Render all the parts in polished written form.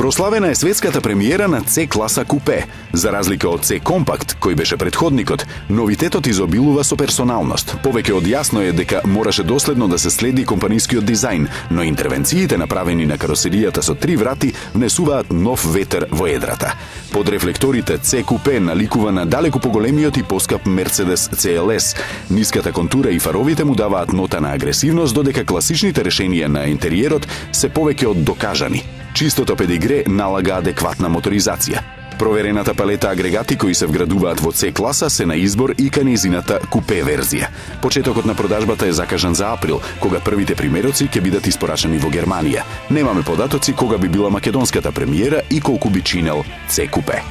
Прославена е светската премиера на C-класа купе. За разлика од C-компакт, кој беше претходникот, новитетот изобилува со персоналност. Повеќе од јасно е дека мораше доследно да се следи компанискиот дизајн, но интервенциите направени на каросеријата со 3 врати внесуваат нов ветер во едрата. Под рефлекторите C-купе наликува на далеку поголемиот и поскап Mercedes CLS. Ниската контура и фаровите му даваат нота на агресивност, додека класичните решенија на интериерот се повеќе од докажани. Чистото педигре налага адекватна моторизација. Проверената палета агрегати кои се вградуваат во C-класа се на избор и кај нејзината купе верзија. Почетокот на продажбата е закажан за април, кога првите примероци ќе бидат испорачани во Германија. Немаме податоци кога би била македонската премиера и колку би чинел C-купе.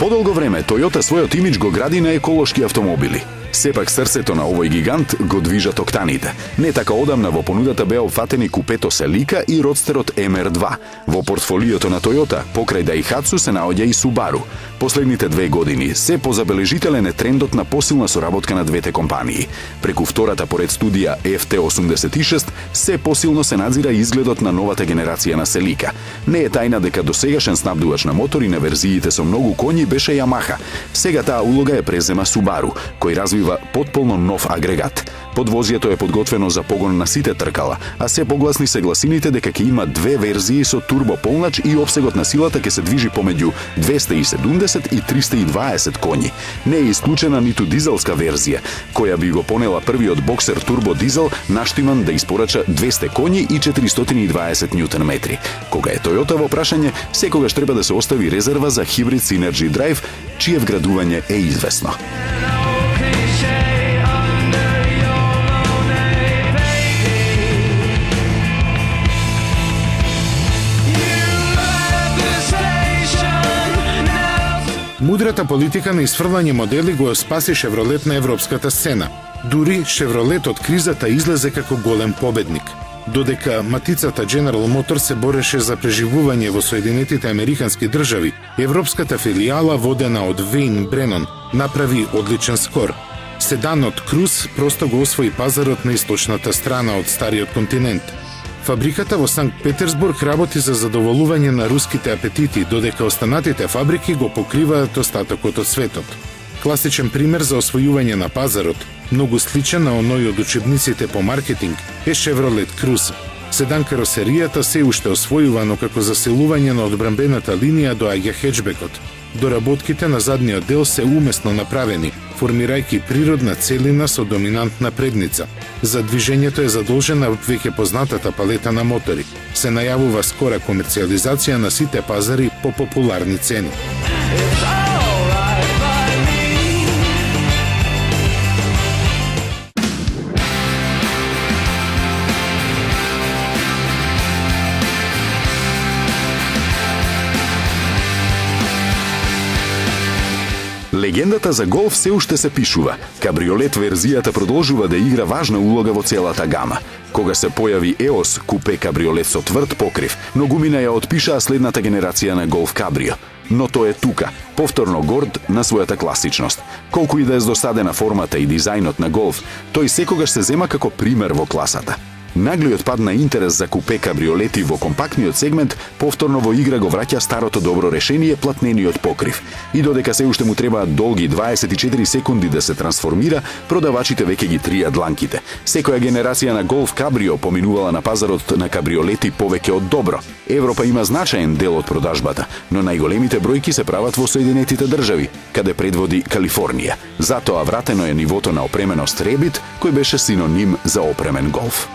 Подолго време Toyota својот имидж го гради на еколошки автомобили. Сепак срцето на овој гигант го движат октаните. Не така одамна во понудата беа опфатени купето Celica и родстерот MR2. Во портфолиото на Toyota, покрај Daihatsu се наоѓа и Subaru. Последните 2 години се позабележителен е трендот на посилна соработка на двете компании. Преку втората поред студија FT86 се посилно се надзира изгледот на новата генерација на Celica. Не е тајна дека досегашен снабдувач на мотори на верзиите со многу коњи беше Yamaha. Сега таа улога е презема Subaru, кој развива потполно нов агрегат. Подвозјето е подготвено за погон на сите тркала, а се погласни се гласините дека ќе има 2 верзии со турбополнач и опсегот на силата ќе се движи помеѓу 270 и 320 коњи. Не е исклучена ниту дизелска верзија, која би го понела првиот боксер турбо дизел наштиман да испорача 200 коњи и 420 Нм. Кога е Toyota во прашање, секогаш треба да се остави резерва за Hybrid Synergy Drive, чие вградување е известно. Мудрата политика на исфрлање модели го спаси Chevrolet на европската сцена. Дури Chevrolet од кризата излезе како голем победник. Додека матицата General Motors се бореше за преживување во Соединетите Американски држави, европската филијала водена од Вейн Бренон направи одличен скор. Седанот Круз просто го освои пазарот на источната страна од стариот континент. Фабриката во Санкт Петерсбург работи за задоволување на руските апетити, додека останатите фабрики го покриваат остатокот од светот. Класичен пример за освојување на пазарот, многу сличен на оној од учебниците по маркетинг, е Chevrolet Cruze. Седан каросеријата се уште освојувано како заселување на одбранбената линија доаѓа хеджбекот. Доработките на задниот дел се умесно направени, формирајќи природна целина со доминантна предница. За движењето е задолжена веќе познатата палета на мотори. Се најавува скора комерцијализација на сите пазари по популарни цени. Легендата за Голф се уште се пишува. Кабриолет верзијата продолжува да игра важна улога во целата гама. Кога се појави EOS купе кабриолет со тврд покрив, многумина ја отпишаа следната генерација на Голф Кабрио. Но тој е тука, повторно горд на својата класичност. Колку и да е здосадена формата и дизајнот на Голф, тој секогаш се зема како пример во класата. Наглиот пад на интерес за купе кабриолети во компактниот сегмент повторно во игра го враќа старото добро решение платнениот покрив. И додека се уште му требаат долги 24 секунди да се трансформира, продавачите веќе ги тријат дланките. Секоја генерација на Голф Кабрио поминувала на пазарот на кабриолети повеќе од добро. Европа има значаен дел од продажбата, но најголемите бројки се прават во Соединетите држави, каде предводи Калифорнија. Затоа вратено е нивото на опременост Ребит, кој беше синоним за опремен Голф.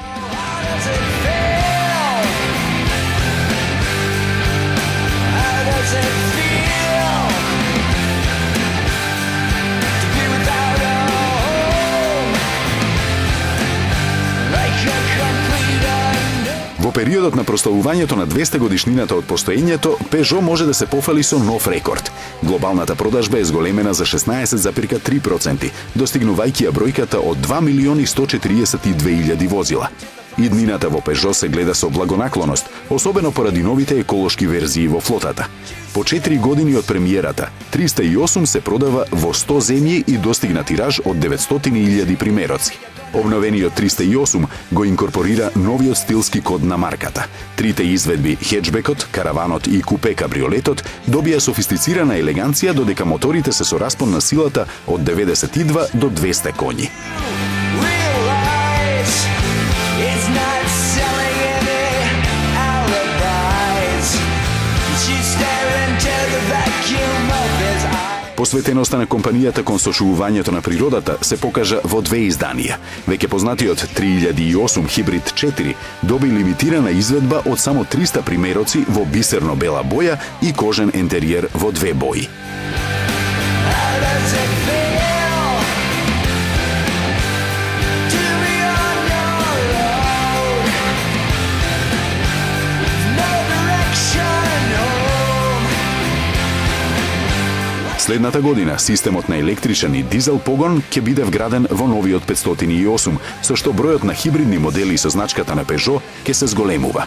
Во периодот на прославувањето на 200 годишнината од постоењето, Peugeot може да се пофали со нов рекорд. Глобалната продажба е зголемена за 16,3%, достигнувајќи ја бројката од 2.142.000 возила. Иднината во Peugeot се гледа со благонаклоност, особено поради новите еколошки верзии во флотата. По 4 години од премиерата, 308 се продава во 100 земји и достигна тираж од 900.000 примероци. Обновениот 308 го инкорпорира новиот стилски код на марката. Трите изведби, хеджбекот, караванот и купе кабриолетот, добија софистицирана елеганција, додека моторите се со распон на силата од 92 до 200 коњи. Посветеноста на компанијата кон сочувувањето на природата се покажа во две изданија. Веќе познатиот 3008 Hybrid 4 доби лимитирана изведба од само 300 примероци во бисерно-бела боја и кожен ентериер во две бои. Следната година системот на електричен и дизел погон ќе биде вграден во новиот 508, со што бројот на хибридни модели со значката на Peugeot ќе се зголемува.